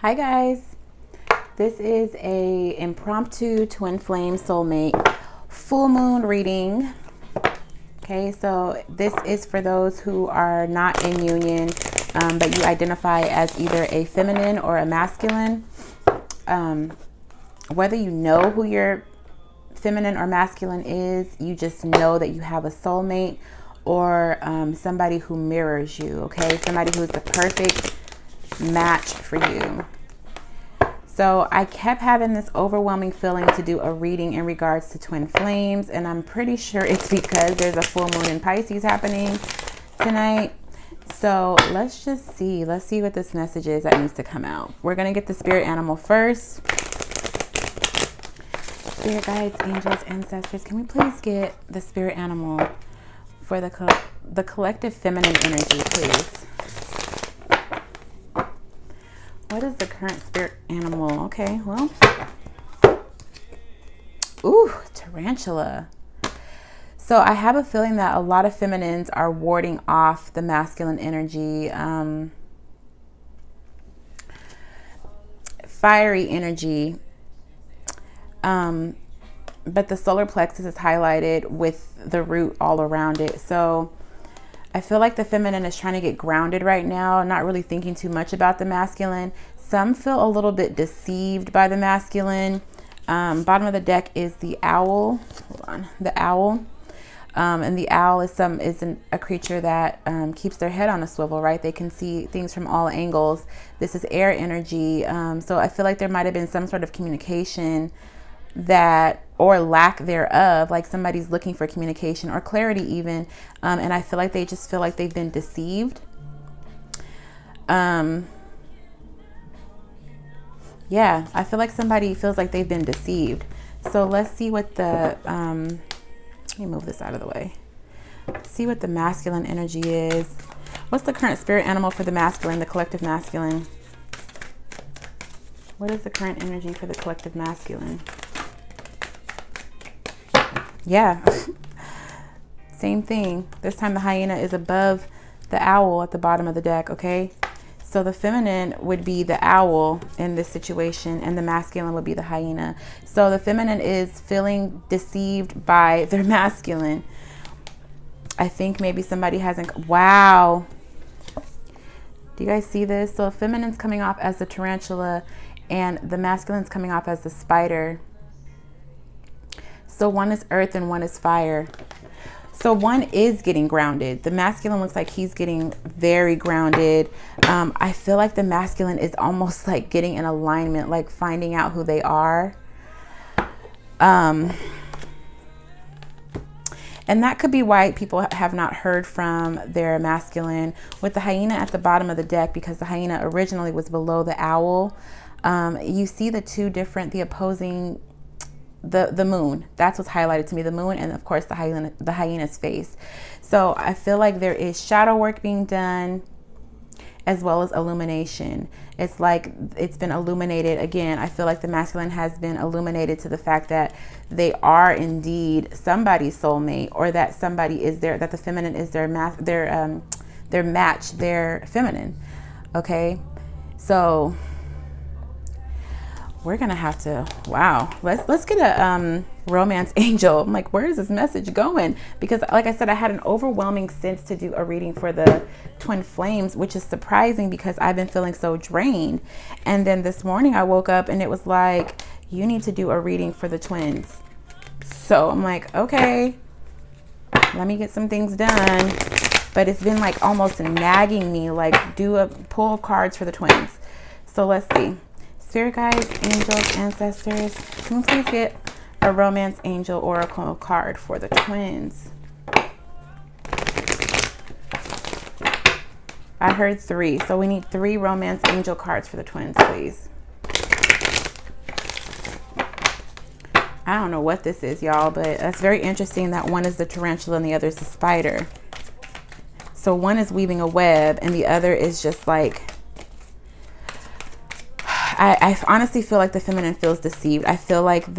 Hi guys, this is a impromptu twin flame soulmate full moon reading. Okay, so this is for those who are not in union, but you identify as either a feminine or a masculine. Whether you know who your feminine or masculine is, you just know that you have a soulmate or somebody who mirrors you. Okay, somebody who's the perfect match for you. So I kept having this overwhelming feeling to do a reading in regards to twin flames, and I'm pretty sure it's because there's a full moon in Pisces happening tonight. So let's just see. Let's see what this message is that needs to come out. We're going to get the spirit animal first. Spirit guides, angels, ancestors, can we please get the spirit animal for the collective feminine energy, please? What is the current spirit animal? Okay, well. Ooh, tarantula. So I have a feeling that a lot of feminines are warding off the masculine energy. Fiery energy. But the solar plexus is highlighted with the root all around it. So I feel like the feminine is trying to get grounded right now, not really thinking too much about the masculine. Some feel a little bit deceived by the masculine. Bottom of the deck is the owl. Hold on, the owl. And the owl is a creature that keeps their head on a swivel, right? They can see things from all angles. This is air energy. So I feel like there might have been some sort of communication that, or lack thereof, like somebody's looking for communication or clarity even, and I feel like they just feel like they've been deceived. Yeah, I feel like somebody feels like they've been deceived. So let's see what the let me move this out of the way. See what the masculine energy is. What's the current spirit animal for the masculine, the collective masculine? What is the current energy for the collective masculine? Yeah, same thing. This time the hyena is above the owl at the bottom of the deck, okay? So the feminine would be the owl in this situation, and the masculine would be the hyena. So the feminine is feeling deceived by their masculine. I think maybe somebody hasn't, wow. Do you guys see this? So feminine's coming off as the tarantula, and the masculine's coming off as the spider. So one is earth and one is fire. So one is getting grounded. The masculine looks like he's getting very grounded. I feel like the masculine is almost like getting in alignment, like finding out who they are. And that could be why people have not heard from their masculine. With the hyena at the bottom of the deck, because the hyena originally was below the owl, you see the opposing, the moon. That's what's highlighted to me, the moon, and of course the hyena's face. So I feel like there is shadow work being done as well as illumination. It's like it's been illuminated again. I feel like the masculine has been illuminated to the fact that they are indeed somebody's soulmate, or that somebody is there, that the feminine is their match, their feminine. Okay, so we're gonna have to, wow, let's get a romance angel. I'm like, where is this message going? Because like I said, I had an overwhelming sense to do a reading for the twin flames, which is surprising because I've been feeling so drained. And then this morning I woke up and it was like, you need to do a reading for the twins. So I'm like, okay, let me get some things done. But it's been like almost nagging me, like do a pull of cards for the twins. So let's see. Spirit guides, angels, ancestors, can we please get a romance angel oracle card for the twins? I heard 3, so we need 3 romance angel cards for the twins, please. I don't know what this is, y'all, but that's very interesting that one is the tarantula and the other is the spider. So one is weaving a web and the other is just like, I honestly feel like the feminine feels deceived. I feel like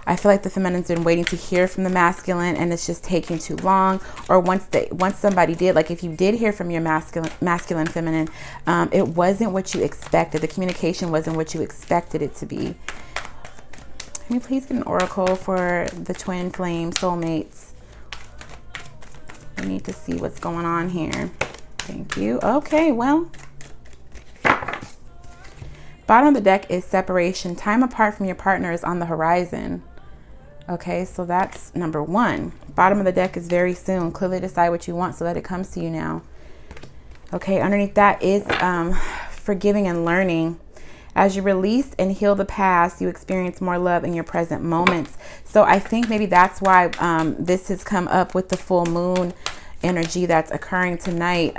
I feel like the feminine's been waiting to hear from the masculine, and it's just taking too long. Or once somebody did, like if you did hear from your masculine feminine, it wasn't what you expected. The communication wasn't what you expected it to be. Can you please get an oracle for the twin flame soulmates? I need to see what's going on here. Thank you. Okay, well, bottom of the deck is separation. Time apart from your partner is on the horizon. Okay, so that's number one. Bottom of the deck is very soon. Clearly decide what you want so that it comes to you now. Okay, underneath that is forgiving and learning. As you release and heal the past, you experience more love in your present moments. So I think maybe that's why this has come up with the full moon energy that's occurring tonight.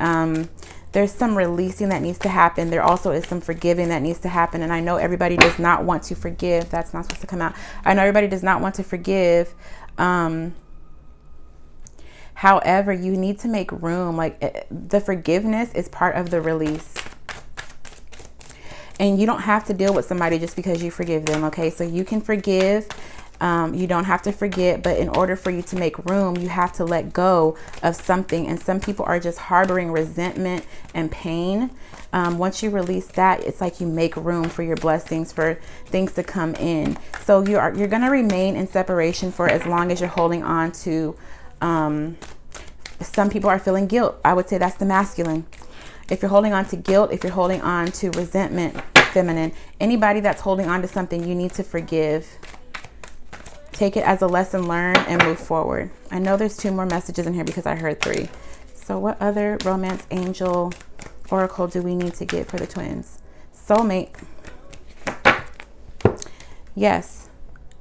There's some releasing that needs to happen. There also is some forgiving that needs to happen. And I know everybody does not want to forgive. That's not supposed to come out. I know everybody does not want to forgive. However, you need to make room. Like the forgiveness is part of the release. And you don't have to deal with somebody just because you forgive them. Okay, so you can forgive. You don't have to forget, but in order for you to make room, you have to let go of something. And some people are just harboring resentment and pain. Once you release that, it's like you make room for your blessings, for things to come in. So you're going to remain in separation for as long as you're holding on to, some people are feeling guilt. I would say that's the masculine. If you're holding on to guilt, if you're holding on to resentment, feminine, anybody that's holding on to something, you need to forgive. Take it as a lesson learned and move forward. I know there's 2 more messages in here because I heard 3. So what other romance angel oracle do we need to get for the twins? Soulmate. Yes,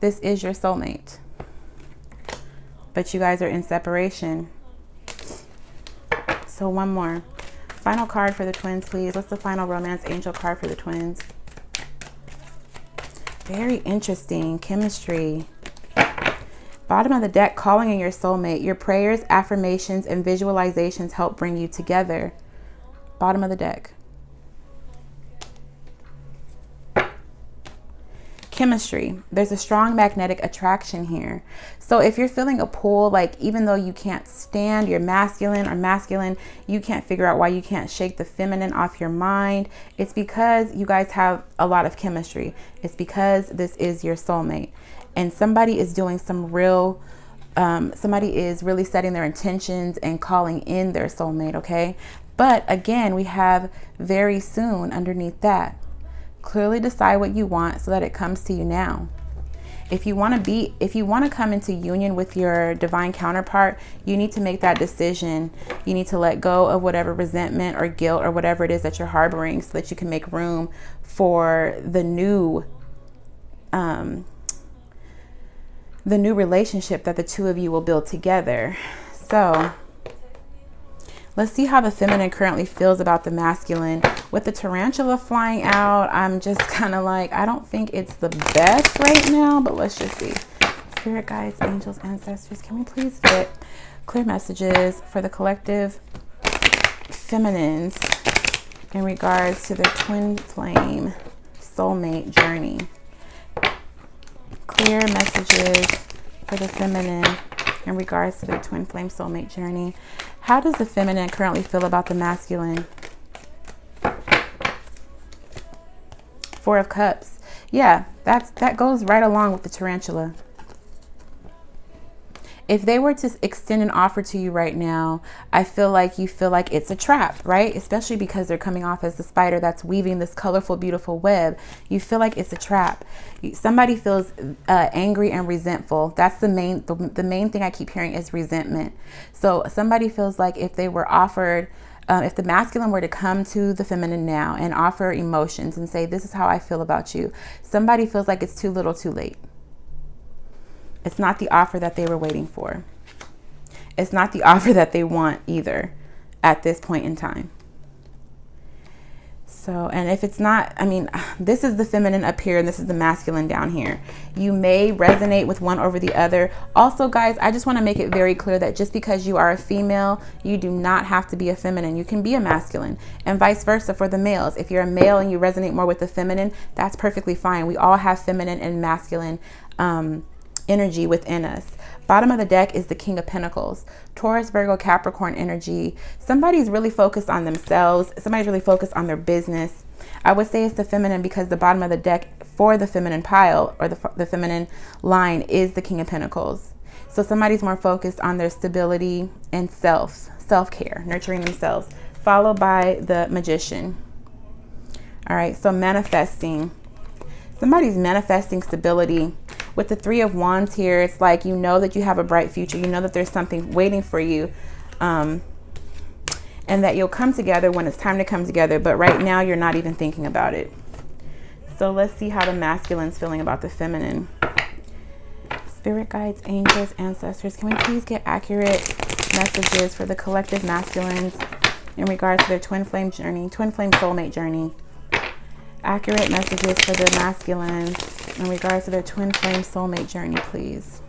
this is your soulmate. But you guys are in separation. So one more. Final card for the twins, please. What's the final romance angel card for the twins? Very interesting. Chemistry. Bottom of the deck, calling in your soulmate. Your prayers, affirmations, and visualizations help bring you together. Bottom of the deck. Chemistry. There's a strong magnetic attraction here. So if you're feeling a pull, like even though you can't stand your masculine or masculine, you can't figure out why you can't shake the feminine off your mind. It's because you guys have a lot of chemistry. It's because this is your soulmate. And somebody is doing some real, somebody is really setting their intentions and calling in their soulmate, okay? But again, we have very soon underneath that. Clearly decide what you want so that it comes to you now. If you want to come into union with your divine counterpart, you need to make that decision. You need to let go of whatever resentment or guilt or whatever it is that you're harboring so that you can make room for the new relationship that the two of you will build together. So let's see how the feminine currently feels about the masculine. With the tarantula flying out, I'm just kind of like, I don't think it's the best right now, but let's just see. Spirit guides, angels, ancestors, can we please get clear messages for the collective feminines in regards to their twin flame soulmate journey? Clear messages for the feminine in regards to their twin flame soulmate journey. How does the feminine currently feel about the masculine? 4 of Cups. Yeah, that goes right along with the tarantula. If they were to extend an offer to you right now, I feel like you feel like it's a trap, right? Especially because they're coming off as the spider that's weaving this colorful, beautiful web. You feel like it's a trap. Somebody feels angry and resentful. That's the main thing I keep hearing is resentment. So somebody feels like if they were offered, if the masculine were to come to the feminine now and offer emotions and say, this is how I feel about you, somebody feels like it's too little too late. It's not the offer that they were waiting for. It's not the offer that they want either at this point in time. So, and if it's not, I mean, this is the feminine up here and this is the masculine down here. You may resonate with one over the other. Also, guys, I just want to make it very clear that just because you are a female, you do not have to be a feminine. You can be a masculine, and vice versa for the males. If you're a male and you resonate more with the feminine, that's perfectly fine. We all have feminine and masculine energy within us. Bottom of the deck is the King of Pentacles. Taurus, Virgo, Capricorn energy. Somebody's really focused on themselves. Somebody's really focused on their business. I would say it's the feminine because the bottom of the deck for the feminine pile or the feminine line is the King of Pentacles. So somebody's more focused on their stability and self-care, nurturing themselves, followed by the Magician. All right, so manifesting. Somebody's manifesting stability. With the Three of Wands here, it's like you know that you have a bright future. You know that there's something waiting for you. And that you'll come together when it's time to come together. But right now, you're not even thinking about it. So let's see how the masculine's feeling about the feminine. Spirit guides, angels, ancestors. Can we please get accurate messages for the collective masculines in regards to their twin flame journey, twin flame soulmate journey? Accurate messages for the masculines in regards to their twin flame soulmate journey, please.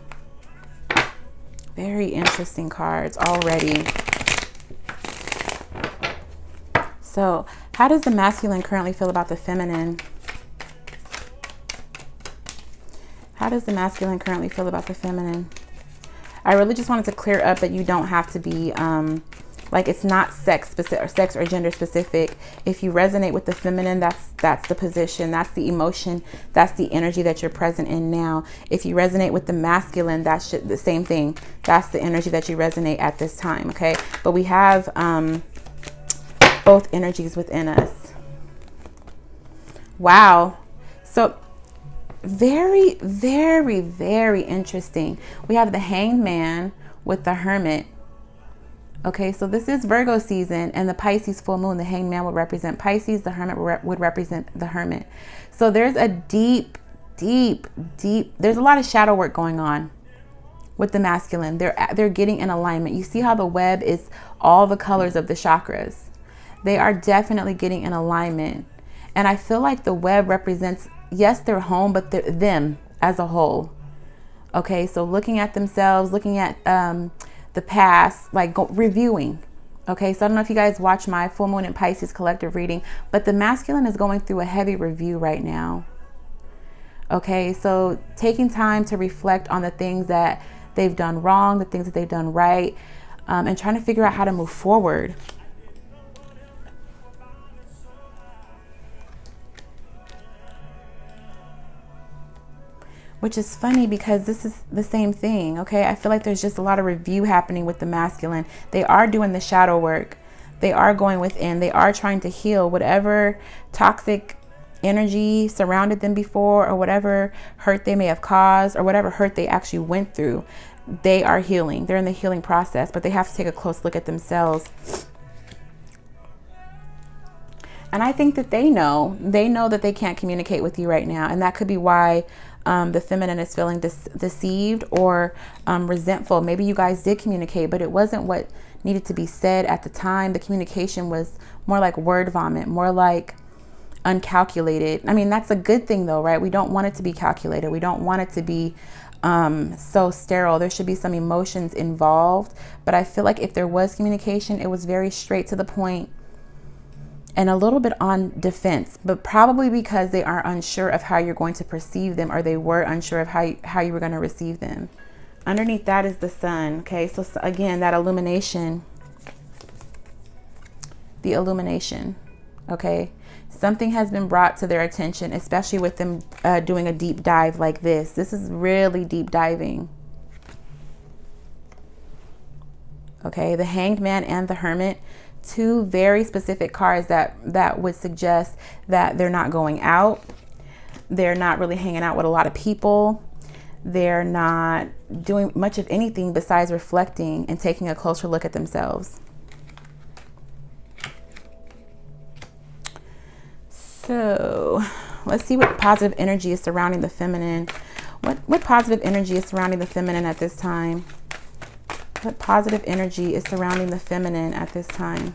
Very interesting cards already. So, how does the masculine currently feel about the feminine? How does the masculine currently feel about the feminine? I really just wanted to clear up that you don't have to be like it's not sex specific or sex or gender specific. If you resonate with the feminine, that's the position, that's the emotion, that's the energy that you're present in now. If you resonate with the masculine, that's the same thing. That's the energy that you resonate at this time, okay? But we have both energies within us. Wow. So very, very, very interesting. We have the Hanged Man with the Hermit. Okay, so this is Virgo season and the Pisces full moon. The Hanged Man would represent Pisces. The Hermit would represent the Hermit. So there's a deep, there's a lot of shadow work going on with the masculine. They're getting in alignment. You see how the web is all the colors of the chakras. They are definitely getting in alignment. And I feel like the web represents, yes, their home, but them as a whole. Okay, so looking at themselves, looking at the past, like reviewing. Okay, so I don't know if you guys watch my full moon and Pisces collective reading, but the masculine is going through a heavy review right now. Okay, so taking time to reflect on the things that they've done wrong, the things that they've done right, and trying to figure out how to move forward. Which is funny because this is the same thing, okay? I feel like there's just a lot of review happening with the masculine. They are doing the shadow work. They are going within. They are trying to heal whatever toxic energy surrounded them before, or whatever hurt they may have caused, or whatever hurt they actually went through. They are healing. They're in the healing process, but they have to take a close look at themselves. And I think that they know that they can't communicate with you right now. And that could be why the feminine is feeling deceived or resentful. Maybe you guys did communicate, but it wasn't what needed to be said at the time. The communication was more like word vomit, more like uncalculated. I mean, that's a good thing though, right? We don't want it to be calculated. We don't want it to be so sterile. There should be some emotions involved. But I feel like if there was communication, it was very straight to the point and a little bit on defense, but probably because they are unsure of how you're going to perceive them, or they were unsure of how you were going to receive them. Underneath that is the Sun. Okay, so again, that illumination, the illumination. Okay, something has been brought to their attention, especially with them doing a deep dive like this. This is really deep diving. Okay, the Hanged Man and the Hermit. Two very specific cards that would suggest that they're not going out. They're not really hanging out with a lot of people. They're not doing much of anything besides reflecting and taking a closer look at themselves. So let's see what positive energy is surrounding the feminine. What positive energy is surrounding the feminine at this time? What positive energy is surrounding the feminine at this time?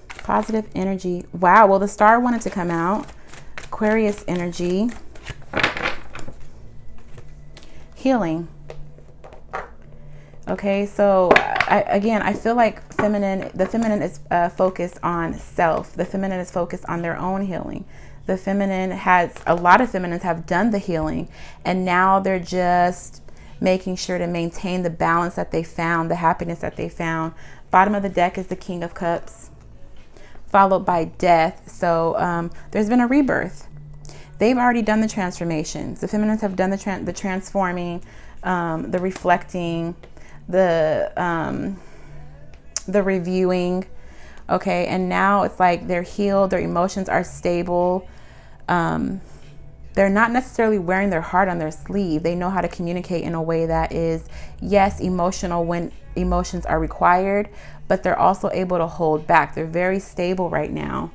Positive energy. Wow, well, the star wanted to come out. Aquarius energy. Healing. Okay, so I feel like the feminine is focused on self. The feminine is focused on their own healing. a lot of feminines have done the healing, and now they're just making sure to maintain the balance that they found, the happiness that they found. Bottom of the deck is the King of Cups, followed by death. So there's been a rebirth. They've already done the transformations. The feminines have done the transforming, the reflecting, the reviewing. Okay, and now it's like they're healed, their emotions are stable. They're not necessarily wearing their heart on their sleeve. They know how to communicate in a way that is, yes, emotional when emotions are required, but they're also able to hold back. They're very stable right now.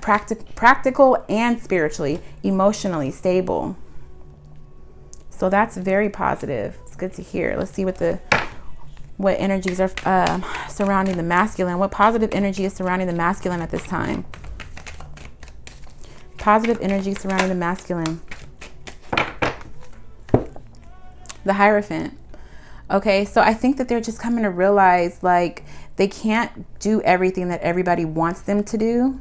Practical and spiritually, emotionally stable. So that's very positive. It's good to hear. Let's see what energies are surrounding the masculine. What positive energy is surrounding the masculine at this time? Positive energy surrounding the masculine. The Hierophant. Okay, so I think that they're just coming to realize like they can't do everything that everybody wants them to do.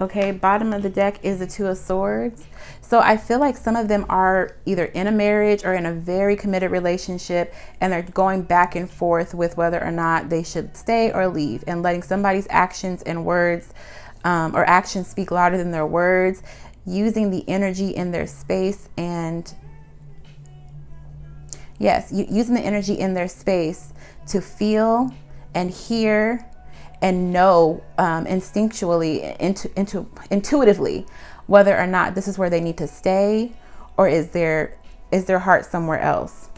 Okay, bottom of the deck is the Two of Swords. So I feel like some of them are either in a marriage or in a very committed relationship, and they're going back and forth with whether or not they should stay or leave, and letting somebody's actions and words or actions speak louder than their words, using the energy in their space and using the energy in their space to feel and hear and know instinctually, intuitively, whether or not this is where they need to stay, or is their heart somewhere else.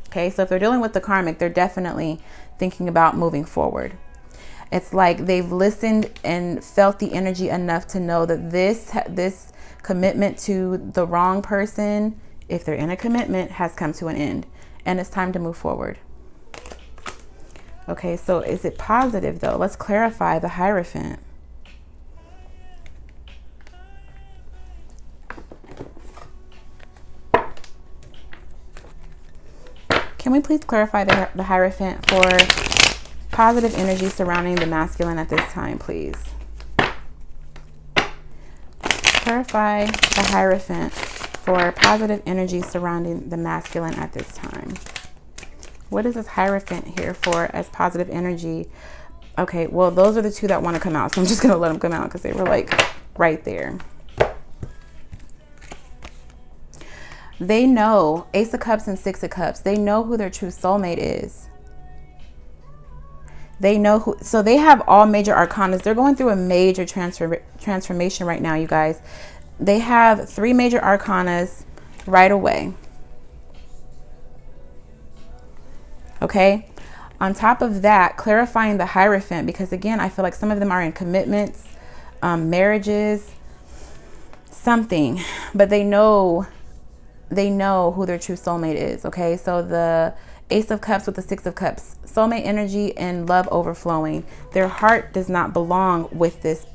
Okay, so if they're dealing with the karmic, they're definitely thinking about moving forward. It's like they've listened and felt the energy enough to know that this commitment to the wrong person, if they're in a commitment, has come to an end, and it's time to move forward. Okay, so is it positive though? Let's clarify the Hierophant. Can we please clarify the Hierophant for positive energy surrounding the masculine at this time, please? Clarify the Hierophant for positive energy surrounding the masculine at this time. What is this Hierophant here for as positive energy? Okay, well, those are the two that want to come out, so I'm just going to let them come out because they were like right there. They know, Ace of Cups and Six of Cups, they know who their true soulmate is. They know who, so they have all major arcanas. They're going through a major transformation right now, you guys. They have 3 major arcanas right away. Okay, on top of that, clarifying the Hierophant, because again, I feel like some of them are in commitments, marriages, something, but they know who their true soulmate is. Okay, so the Ace of Cups with the Six of Cups, soulmate energy and love overflowing. Their heart does not belong with this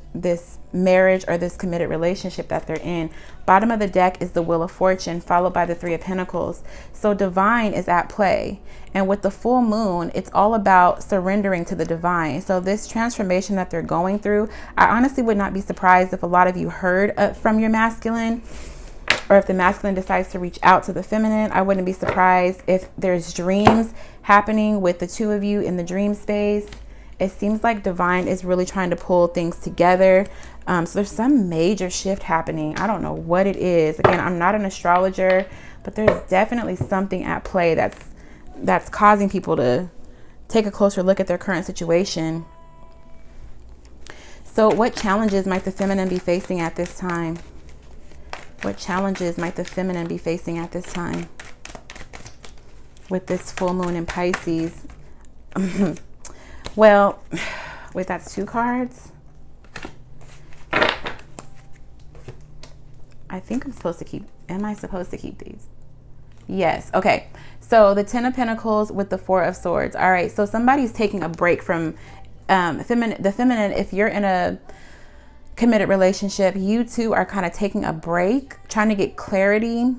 marriage or this committed relationship that they're in. Bottom of the deck is the Wheel of Fortune, followed by the Three of Pentacles. So divine is at play. And with the full moon, it's all about surrendering to the divine. So this transformation that they're going through, I honestly would not be surprised if a lot of you heard from your masculine, or if the masculine decides to reach out to the feminine. I wouldn't be surprised if there's dreams happening with the two of you in the dream space. It seems like divine is really trying to pull things together. So there's some major shift happening. I don't know what it is. Again, I'm not an astrologer, but there's definitely something at play that's causing people to take a closer look at their current situation. So what challenges might the feminine be facing at this time? What challenges might the feminine be facing at this time with this full moon in Pisces? Well, wait, that's 2 cards. I think I'm supposed to keep, am I supposed to keep these? Yes, okay. So the 10 of Pentacles with the 4 of Swords. All right, so somebody's taking a break from the feminine. If you're in a committed relationship, you two are kind of taking a break, trying to get clarity.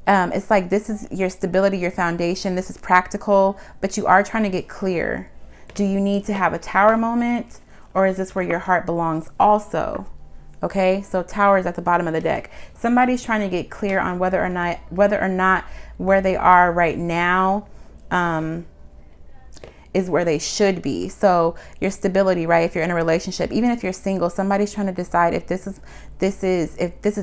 It's like this is your stability, your foundation. This is practical, but you are trying to get clear. Do you need to have a tower moment, Or is this where your heart belongs also? Okay, so Tower is at the bottom of the deck. Somebody's trying to get clear on whether or not where they are right now is where they should be. So your stability, right? If you're in a relationship, even if you're single, somebody's trying to decide if this is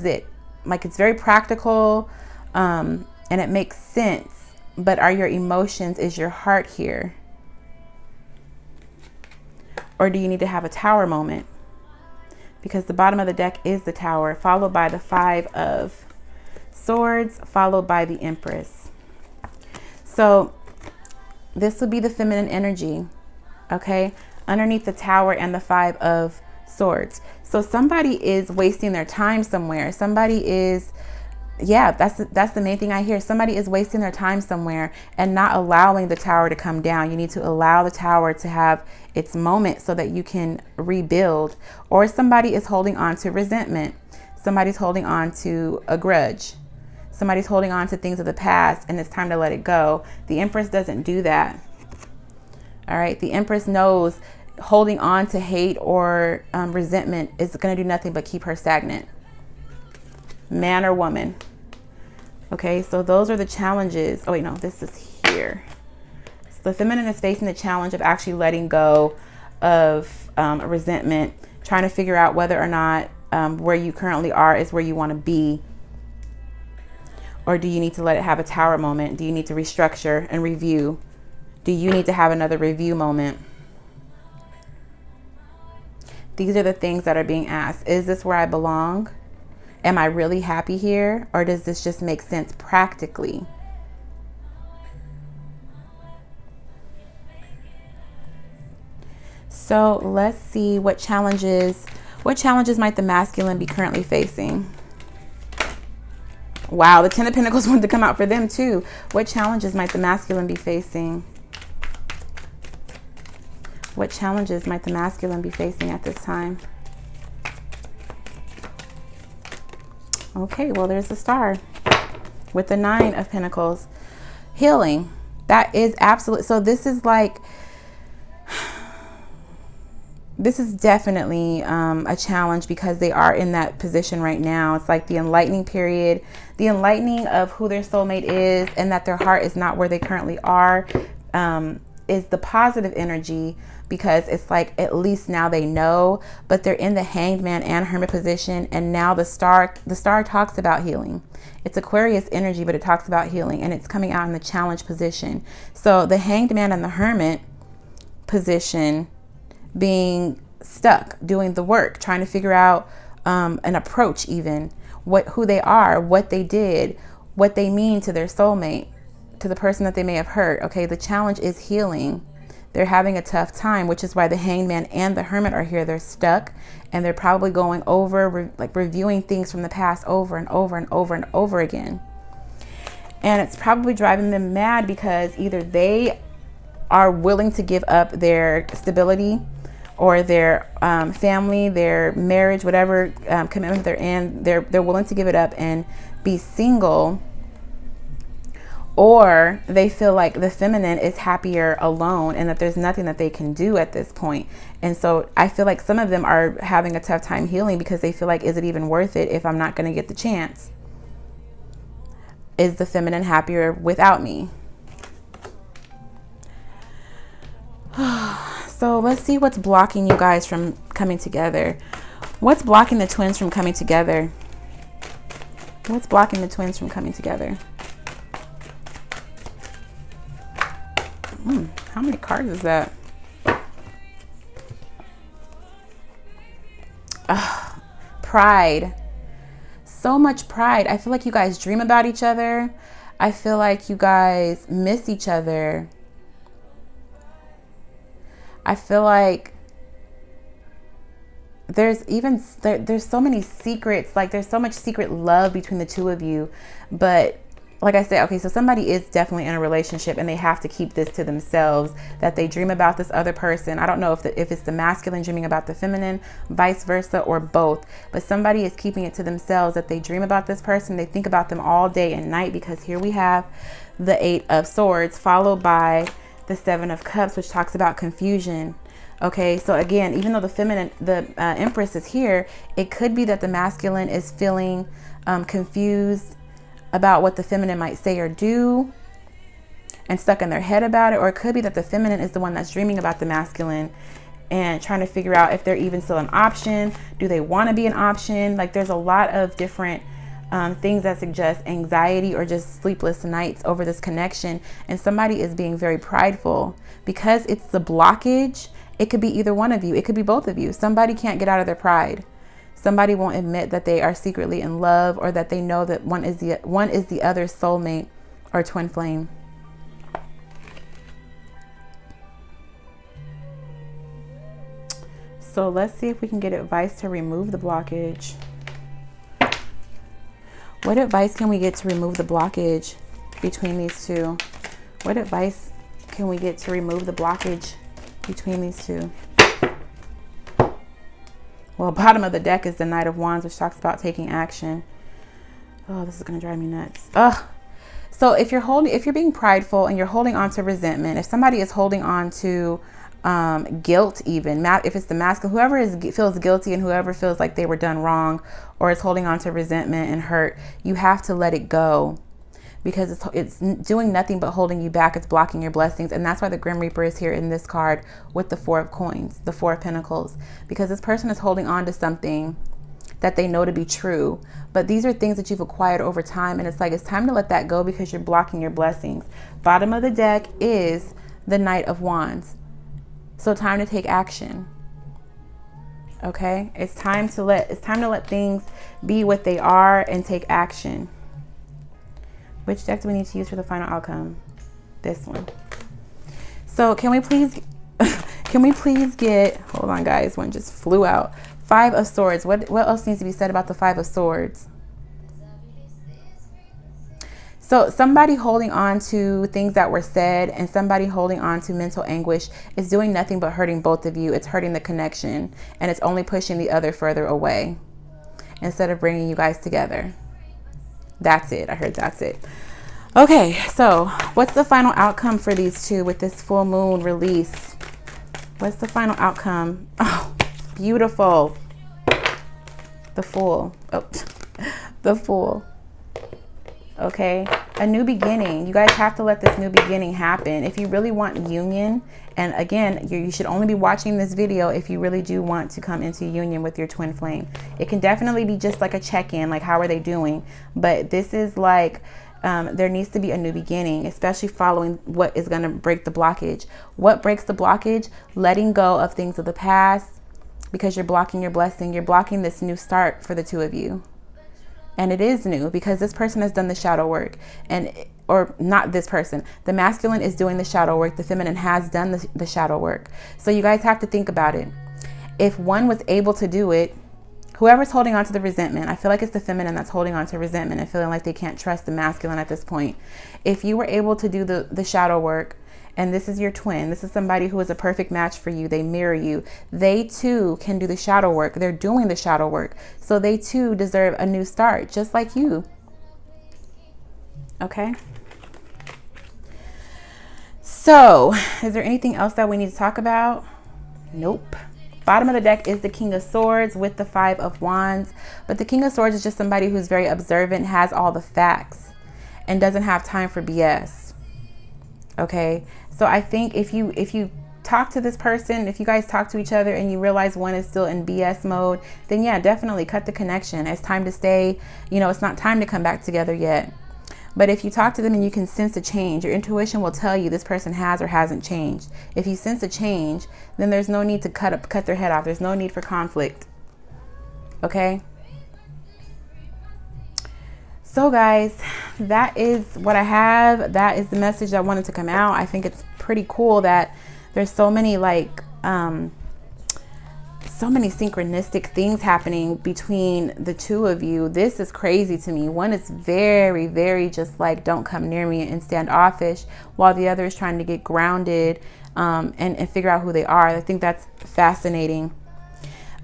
it. Like, it's very practical, and it makes sense. But are your emotions, is your heart here? Or do you need to have a Tower moment? Because the bottom of the deck is the Tower, followed by the 5 of Swords, followed by the Empress. So this would be the feminine energy, okay? Underneath the Tower and the 5 of Swords. So somebody is wasting their time somewhere. Somebody is, yeah, that's the main thing I hear. Somebody is wasting their time somewhere and not allowing the Tower to come down. You need to allow the Tower to have its moment so that you can rebuild. Or somebody is holding on to resentment. Somebody's holding on to a grudge. Somebody's holding on to things of the past and it's time to let it go. The Empress doesn't do that. All right. The Empress knows holding on to hate or resentment is going to do nothing but keep her stagnant. Man or woman. Okay. So those are the challenges. Oh, wait, no, this is here. So the feminine is facing the challenge of actually letting go of resentment, trying to figure out whether or not where you currently are is where you want to be. Or do you need to let it have a Tower moment? Do you need to restructure and review? Do you need to have another review moment? These are the things that are being asked. Is this where I belong? Am I really happy here? Or does this just make sense practically? So let's see what challenges might the masculine be currently facing? Wow, the 10 of Pentacles wanted to come out for them too. What challenges might the masculine be facing? What challenges might the masculine be facing at this time? Okay, well, there's the Star with the 9 of Pentacles. Healing. That is absolute. So this is like, this is definitely a challenge because they are in that position right now. It's like the enlightening period, the enlightening of who their soulmate is and that their heart is not where they currently are, is the positive energy, because it's like at least now they know, but they're in the Hanged Man and Hermit position. And now the star talks about healing. It's Aquarius energy, but it talks about healing and it's coming out in the challenge position. So the Hanged Man and the Hermit position being stuck, doing the work, trying to figure out an approach, even who they are, what they did, what they mean to their soulmate, to the person that they may have hurt. Okay, the challenge is healing. They're having a tough time, which is why the Hanged Man and the Hermit are here. They're stuck and they're probably going over, reviewing things from the past over and over and over and over again. And it's probably driving them mad because either they are willing to give up their stability or their family, their marriage, whatever commitment they're in, they're willing to give it up and be single, or they feel like the feminine is happier alone and that there's nothing that they can do at this point. And so I feel like some of them are having a tough time healing because they feel like, is it even worth it if I'm not going to get the chance? Is the feminine happier without me? So let's see what's blocking you guys from coming together. What's blocking the twins from coming together? What's blocking the twins from coming together? How many cards is that? Pride. So much pride. I feel like you guys dream about each other. I feel like you guys miss each other. I feel like there's so many secrets, like there's so much secret love between the two of you. But like I said, okay, so somebody is definitely in a relationship and they have to keep this to themselves, that they dream about this other person. I don't know if it's the masculine dreaming about the feminine, vice versa, or both, but somebody is keeping it to themselves, that they dream about this person. They think about them all day and night, because here we have the 8 of Swords followed by the 7 of Cups, which talks about confusion, Okay, so again, even though the feminine, the Empress is here, it could be that the masculine is feeling confused about what the feminine might say or do and stuck in their head about it. Or it could be that the feminine is the one that's dreaming about the masculine and trying to figure out if they're even still an option. Do they want to be an option? Like, there's a lot of different things that suggest anxiety or just sleepless nights over this connection. And somebody is being very prideful because it's the blockage. It could be either one of you. It could be both of you. Somebody can't get out of their pride. Somebody won't admit that they are secretly in love, or that they know that one is the other's soulmate or twin flame. So let's see if we can get advice to remove the blockage. What advice can we get to remove the blockage between these two? What advice can we get to remove the blockage between these two? Well, bottom of the deck is the Knight of Wands, which talks about taking action. Oh, this is going to drive me nuts. Ugh. So if you're being prideful and you're holding on to resentment, if somebody is holding on to guilt, even if it's the masculine, whoever feels guilty and whoever feels like they were done wrong or is holding on to resentment and hurt, you have to let it go, because it's doing nothing but holding you back. It's blocking your blessings. And that's why the Grim Reaper is here in this card with the Four of Coins, the Four of Pentacles, because this person is holding on to something that they know to be true. But these are things that you've acquired over time. And it's like, it's time to let that go because you're blocking your blessings. Bottom of the deck is the Knight of Wands. So time to take action. Okay? It's time to let things be what they are and take action. Which deck do we need to use for the final outcome? This one. So can we please get, hold on guys, one just flew out. Five of Swords. What else needs to be said about the Five of Swords? So somebody holding on to things that were said and somebody holding on to mental anguish is doing nothing but hurting both of you. It's hurting the connection, and it's only pushing the other further away instead of bringing you guys together. That's it. I heard that's it. Okay, so what's the final outcome for these two with this full moon release? What's the final outcome? Oh, beautiful. The Fool. Oh, the Fool. Okay, a new beginning. You guys have to let this new beginning happen. If you really want union, and again, you should only be watching this video if you really do want to come into union with your twin flame. It can definitely be just like a check-in, like how are they doing? But this is like, there needs to be a new beginning, especially following what is going to break the blockage. What breaks the blockage? Letting go of things of the past, because you're blocking your blessing. You're blocking this new start for the two of you. And it is new because this person has done the shadow work, or not this person. The masculine is doing the shadow work. The feminine has done the shadow work. So you guys have to think about it. If one was able to do it, whoever's holding on to the resentment, I feel like it's the feminine that's holding on to resentment and feeling like they can't trust the masculine at this point. If you were able to do the shadow work, and this is your twin, this is somebody who is a perfect match for you, they mirror you, they too can do the shadow work. They're doing the shadow work. So they too deserve a new start, just like you. Okay? So, is there anything else that we need to talk about? Nope. Bottom of the deck is the King of Swords with the Five of Wands. But the King of Swords is just somebody who's very observant, has all the facts, and doesn't have time for BS. Okay? So I think if you talk to this person, if you guys talk to each other and you realize one is still in BS mode, then yeah, definitely cut the connection. It's time to stay. You know, it's not time to come back together yet. But if you talk to them and you can sense a change, your intuition will tell you this person has or hasn't changed. If you sense a change, then there's no need to cut their head off. There's no need for conflict. Okay? So guys, that is what I have. That is the message that wanted to come out. I think it's pretty cool that there's so many so many synchronistic things happening between the two of you. This is crazy to me. One is very, very just like, don't come near me, and standoffish, while the other is trying to get grounded and figure out who they are. I think that's fascinating.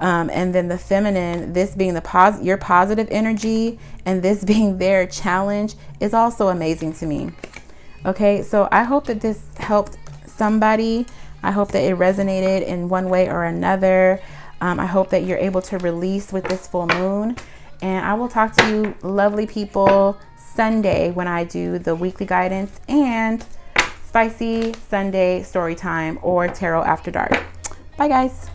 And then the feminine, this being your positive energy and this being their challenge, is also amazing to me. Okay, so I hope that this helped somebody. I hope that it resonated in one way or another. I hope that you're able to release with this full moon. And I will talk to you, lovely people, Sunday when I do the weekly guidance and Spicy Sunday story time or Tarot After Dark. Bye, guys.